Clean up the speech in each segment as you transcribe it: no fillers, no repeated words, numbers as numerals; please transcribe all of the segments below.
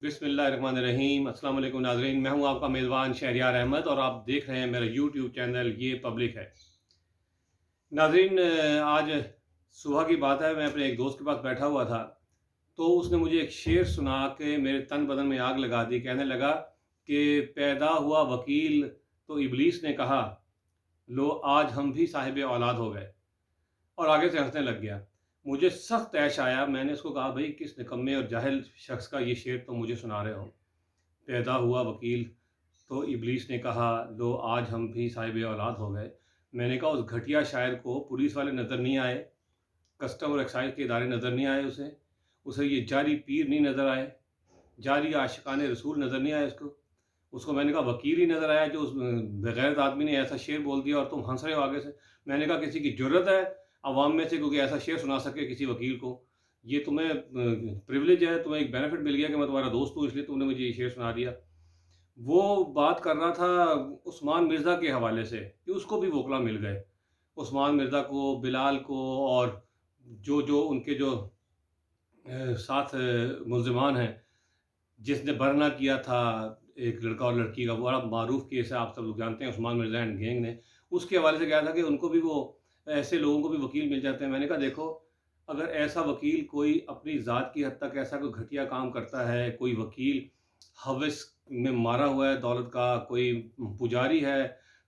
बिस्मिल्लाहिर्रहमानिर्रहीम। अस्सलाम वालेकुम नाज़रीन, मैं हूं आपका मेज़बान शहरियार अहमद और आप देख रहे हैं मेरा यूट्यूब चैनल ये पब्लिक है। नाज़रीन, आज सुबह की बात है, मैं अपने एक दोस्त के पास बैठा हुआ था, तो उसने मुझे एक शेर सुना के मेरे तन बदन में आग लगा दी। कहने लगा कि पैदा हुआ वकील तो इब्लीस ने कहा, लो आज हम भी साहिब औलाद हो गए, और आगे से हंसने लग गया। मुझे सख्त ऐश आया। मैंने उसको कहा, भाई किस निकम्मे और जाहिल शख्स का ये शेर तुम मुझे सुना रहे हो। पैदा हुआ वकील तो इब्लीस ने कहा, लो आज हम भी साहिब औलाद हो गए। मैंने कहा, उस घटिया शायर को पुलिस वाले नज़र नहीं आए, कस्टम और एक्साइज के इदारे नज़र नहीं आए, उसे उसे ये जारी पीर नहीं नज़र आए, जारी आशिकाने रसूल नज़र नहीं आए उसको। उसको मैंने कहा, वकील ही नज़र आया जो उस बगैर आदमी ने ऐसा शेर बोल दिया और तुम हंस रहे हो आगे से। मैंने कहा, किसी की ज़रूरत है अवाम में से क्योंकि ऐसा शेर सुना सके किसी वकील को? ये तुम्हें प्रिविलेज है, तुम्हें एक बेनिफिट मिल गया कि मैं तुम्हारा दोस्त हूँ इसलिए तुमने मुझे ये शेर सुना दिया। वो बात कर रहा था उस्मान मिर्ज़ा के हवाले से कि उसको भी वोकला मिल गए। उस्मान मिर्ज़ा को, बिलाल को और जो उनके जो साथ मुल्ज़िमान हैं, जिसने बरना किया था एक लड़का और लड़की का, वो बड़ा मारूफ केस है, आप सब लोग जानते हैं, उस्मान मिर्ज़ा एंड गैंग ने। उसके हवाले से कहा था कि उनको भी वो ऐसे लोगों को भी वकील मिल जाते हैं। मैंने कहा, देखो, अगर ऐसा वकील कोई अपनी ज़ात की हद तक ऐसा कोई घटिया काम करता है, कोई वकील हवस में मारा हुआ है दौलत का, कोई पुजारी है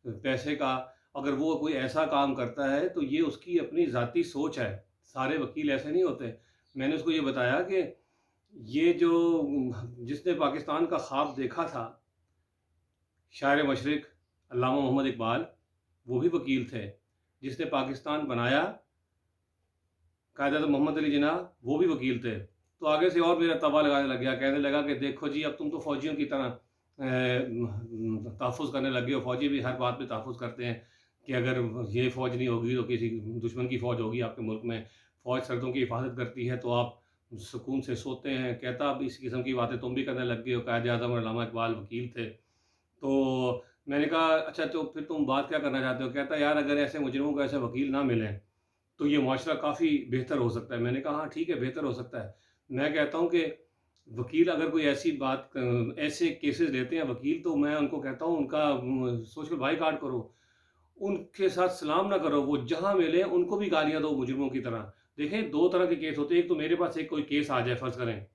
पैसे का, अगर वो कोई ऐसा काम करता है तो ये उसकी अपनी ज़ाती सोच है। सारे वकील ऐसे नहीं होते। मैंने उसको ये बताया कि ये जो जिसने पाकिस्तान का ख्वाब देखा था, शायर मशरिक़ अल्लामा मोहम्मद इकबाल, वो भी वकील थे। जिसने पाकिस्तान बनाया, कायद-ए-आज़म मोहम्मद अली जिन्ना, वो भी वकील थे। तो आगे से और मेरा तवा लगाने लग गया, कहने लगा कि देखो जी, अब तुम तो फ़ौजियों की तरह तहफ़्फ़ुज़ करने लग गए हो। फ़ौजी भी हर बात पे तहफ़्फ़ुज़ करते हैं कि अगर ये फ़ौज नहीं होगी तो किसी दुश्मन की फ़ौज होगी आपके मुल्क में। फ़ौज सरहदों की हिफ़ाज़त करती है तो आप सुकून से सोते हैं। कहता, अब इस किस्म की बातें तुम भी करने लग गए हो। कायद-ए-आज़म और अल्लामा इकबाल वकील थे। तो मैंने कहा, अच्छा तो फिर तुम बात क्या करना चाहते हो? कहता, यार अगर ऐसे मुजरिमों को ऐसे वकील ना मिलें तो ये मुआशरा काफ़ी बेहतर हो सकता है। मैंने कहा, हाँ ठीक है, बेहतर हो सकता है। मैं कहता हूँ कि वकील अगर कोई ऐसी बात ऐसे केसेस लेते हैं वकील, तो मैं उनको कहता हूँ उनका सोशल बायकॉट करो, उनके साथ सलाम ना करो, वो जहाँ मिले उनको भी गालियाँ दो मुजरिमों की तरह। देखें, 2 तरह के केस होते हैं, एक तो मेरे पास एक कोई केस आ जाए फ़र्ज़ करें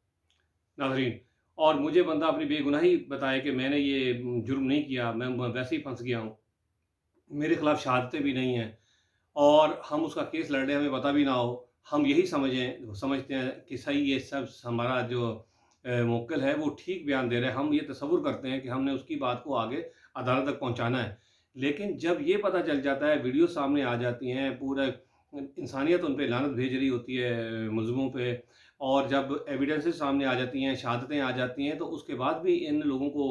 नाज़रीन, और मुझे बंदा अपनी बेगुनाही बताए कि मैंने ये जुर्म नहीं किया, मैं वैसे ही फँस गया हूँ, मेरे खिलाफ़ शहादतें भी नहीं हैं और हम उसका केस लड़ रहे हैं, हमें पता भी ना हो, हम यही समझते हैं कि सही ये सब हमारा जो मुवक्किल है वो ठीक बयान दे रहा है, हम ये तसव्वुर करते हैं कि हमने उसकी बात को आगे अदालत तक पहुँचाना है। लेकिन जब ये पता चल जाता है, वीडियो सामने आ जाती हैं, पूरा इंसानियत उन पे लानत भेज रही होती है मुल्ज़िमों पे, और जब एविडेंसेस सामने आ जाती हैं, शहादतें आ जाती हैं, तो उसके बाद भी इन लोगों को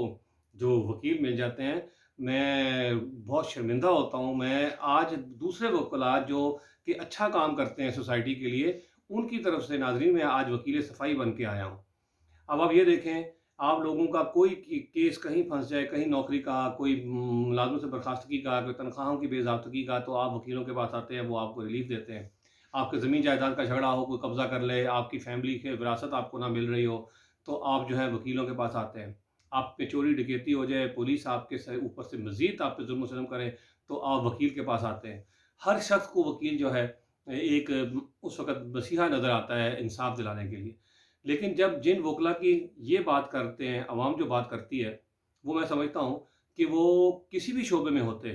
जो वकील मिल जाते हैं, मैं बहुत शर्मिंदा होता हूँ। मैं आज दूसरे वकील जो कि अच्छा काम करते हैं सोसाइटी के लिए, उनकी तरफ से नाज़रीन मैं आज वकील सफ़ाई बन के आया हूँ। अब आप ये देखें, आप लोगों का कोई केस कहीं फंस जाए, कहीं नौकरी का, कोई मुलाजमत से बर्खास्तगी का, कोई तनख्वाहों की बेज़ाब्तगी का, तो आप वकीलों के पास आते हैं, वो आपको रिलीफ देते हैं। आपके ज़मीन जायदाद का झगड़ा हो, कोई कब्ज़ा कर ले, आपकी फैमिली की विरासत आपको ना मिल रही हो, तो आप जो है वकीलों के पास आते हैं। आप पे चोरी डकैती हो जाए, पुलिस आपके ऊपर से मज़ीद आप पे जुल्म-सितम करे, तो आप वकील के पास आते हैं। हर शख्स को वकील जो है एक उस वक़्त मसीहा नज़र आता है इंसाफ़ दिलाने के लिए। लेकिन जब जिन वकला की ये बात करते हैं, अवाम जो बात करती है, वो मैं समझता हूँ कि वो किसी भी शोबे में होते,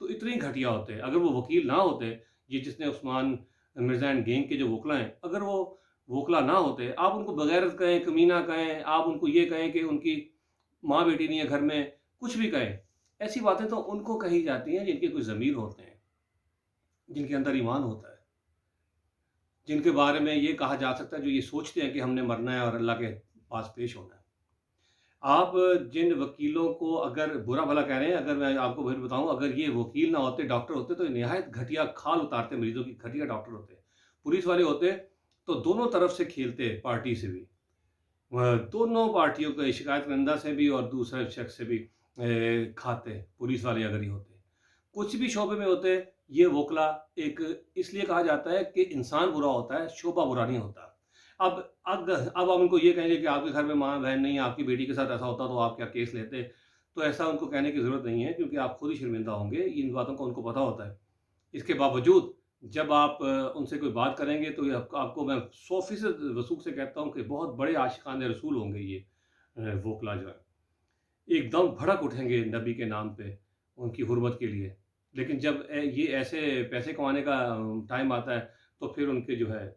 तो इतने ही घटिया होते। अगर वो वकील ना होते, ये जिसने उस्मान मिर्ज़ा एंड गैंग के जो वकला हैं, अगर वो वकला ना होते, आप उनको बगैरत कहें, कमीना कहें, आप उनको ये कहें कि उनकी माँ-बेटी नहीं है घर में, कुछ भी कहें। ऐसी बातें तो उनको कही जाती हैं जिनके कोई ज़मीर होते हैं, जिनके अंदर ईमान होता है, जिनके बारे में ये कहा जा सकता है, जो ये सोचते हैं कि हमने मरना है और अल्लाह के पास पेश होना है। आप जिन वकीलों को अगर बुरा-भला कह रहे हैं, अगर मैं आपको फिर बताऊँ, अगर ये वकील ना होते, डॉक्टर होते, तो निहायत घटिया खाल उतारते मरीज़ों की, घटिया डॉक्टर होते। पुलिस वाले होते, तो दोनों तरफ से खेलते, पार्टी से भी। दोनों पार्टियों के शिकायत करंदा से भी और दूसरे शख्स से भी खाते, पुलिस वाले अगर ये होते। कुछ भी शोबे में होते, ये वोकला एक इसलिए कहा जाता है कि इंसान बुरा होता है, शोबा बुरा नहीं होता। अब हम उनको ये कहेंगे کہ آپ کے گھر میں ماں بہن نہیں ہے، آپ کی بیٹی کے ساتھ ایسا ہوتا تو آپ کیا کیس لیتے، تو ایسا ان کو کہنے کی ضرورت نہیں ہے، کیونکہ آپ خود ہی شرمندہ ہوں گے، ان باتوں کا ان کو پتہ ہوتا ہے۔ اس کے باوجود جب آپ ان سے کوئی بات کریں گے تو یہ آپ کو میں 100% وثوق سے کہتا ہوں کہ بہت بڑے عاشقان رسول ہوں گے یہ وکلا جو ہے، ایک دم بھڑک اٹھیں گے نبی کے نام پہ ان کی حرمت کے لیے۔ لیکن جب یہ ایسے پیسے کمانے کا ٹائم آتا ہے تو پھر ان کے جو ہے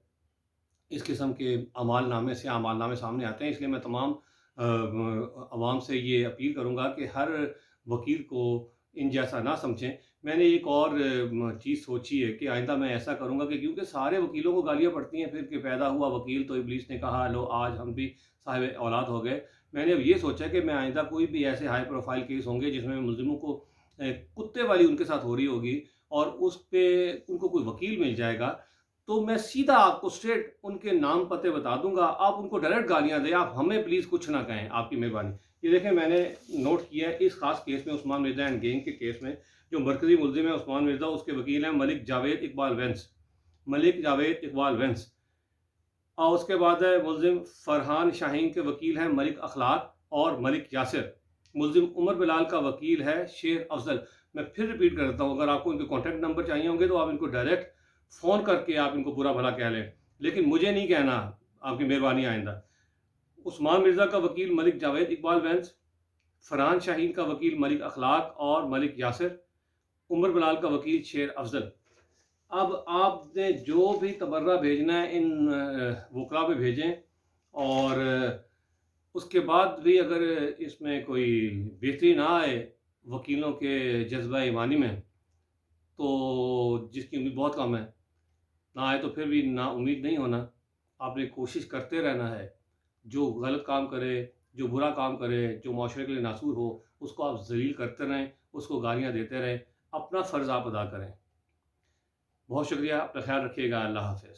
اس قسم کے اعمال نامے سامنے آتے ہیں۔ اس لیے میں تمام عوام سے یہ اپیل کروں گا کہ ہر وکیل کو ان جیسا نہ سمجھیں۔ میں نے ایک اور چیز سوچی ہے کہ آئندہ میں ایسا کروں گا کہ کیونکہ سارے وکیلوں کو گالیاں پڑتی ہیں پھر کہ پیدا ہوا وکیل تو ابلیس نے کہا لو آج ہم بھی صاحب اولاد ہو گئے۔ میں نے اب یہ سوچا کہ میں آئندہ کوئی بھی ایسے ہائی پروفائل کیس ہوں گے جس میں ملزموں کو کتے والی ان کے ساتھ ہو رہی ہوگی اور اس پہ ان کو کوئی وکیل مل جائے گا، تو میں سیدھا آپ کو اسٹریٹ ان کے نام پتے بتا دوں گا، آپ ان کو ڈائریکٹ گالیاں دیں، آپ ہمیں پلیز کچھ نہ کہیں، آپ کی مہربانی۔ یہ دیکھیں میں نے نوٹ کیا ہے اس خاص کیس میں، عثمان مرزا اینڈ گینگ کے کیس میں جو مرکزی ملزم ہے عثمان مرزا، اس کے وکیل ہیں ملک جاوید اقبال وینس، اور اس کے بعد ہے ملزم فرحان شاہین کے وکیل ہیں ملک اخلاق اور ملک یاسر، ملزم عمر بلال کا وکیل ہے شیر افضل۔ میں پھر ریپیٹ کرتا ہوں، اگر آپ کو ان کے کانٹیکٹ نمبر چاہیے ہوں گے تو آپ ان کو ڈائریکٹ فون کر کے آپ ان کو برا بھلا کہہ لیں، لیکن مجھے نہیں کہنا، آپ کی مہربانی آئندہ۔ عثمان مرزا کا وکیل ملک جاوید اقبال وینس، فرحان شاہین کا وکیل ملک اخلاق اور ملک یاسر، عمر بلال کا وکیل شیر افضل۔ اب آپ نے جو بھی تبرہ بھیجنا ہے ان وکلا پہ بھیجیں، اور اس کے بعد بھی اگر اس میں کوئی بہتری نہ آئے وکیلوں کے جذبہ ایمانی میں، تو جس کی امید بہت کم ہے، نہ آئے تو پھر بھی نا امید نہیں ہونا، آپ نے کوشش کرتے رہنا ہے۔ جو غلط کام کرے، جو برا کام کرے، جو معاشرے کے لیے ناصور ہو، اس کو آپ ذلیل کرتے رہیں، اس کو گالیاں دیتے رہیں، اپنا فرض آپ ادا کریں۔ بہت شکریہ، اپنا خیال رکھیے گا، اللہ حافظ۔